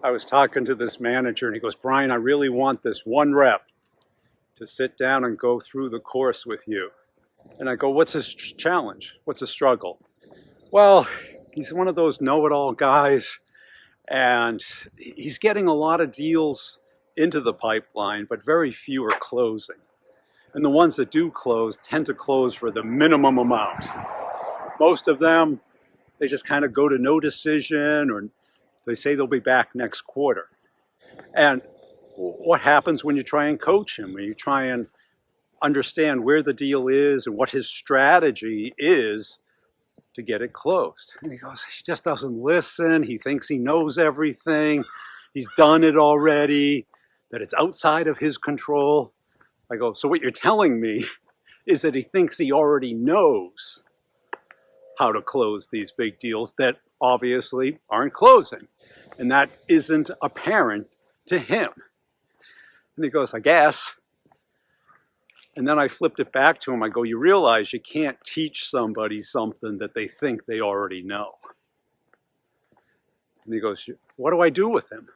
I was talking to this manager and he goes, Brian, I really want this one rep to sit down and go through the course with you. And I go, what's his challenge? What's his struggle? Well, he's one of those know-it-all guys and he's getting a lot of deals into the pipeline, but very few are closing. And the ones that do close tend to close for the minimum amount. Most of them, they just kind of go to no decision, or they say they'll be back next quarter. And what happens when you try and coach him, when you try and understand where the deal is and what his strategy is to get it closed? And he goes, he just doesn't listen. He thinks he knows everything. He's done it already, that it's outside of his control. I go, so what you're telling me is that he thinks he already knows how to close these big deals that obviously aren't closing. And that isn't apparent to him. And he goes, I guess. And then I flipped it back to him. I go, you realize you can't teach somebody something that they think they already know. And he goes, what do I do with him?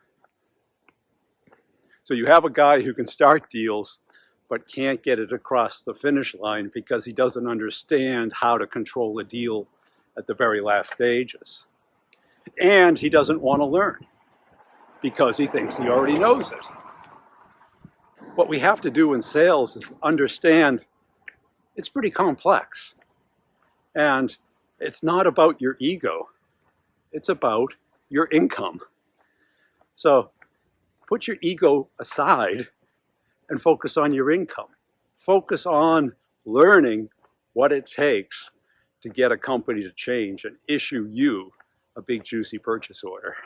So you have a guy who can start deals but can't get it across the finish line because he doesn't understand how to control a deal at the very last stages. And he doesn't want to learn because he thinks he already knows it. What we have to do in sales is understand it's pretty complex. And it's not about your ego. It's about your income. So put your ego aside and focus on your income. Focus on learning what it takes to get a company to change and issue you a big juicy purchase order.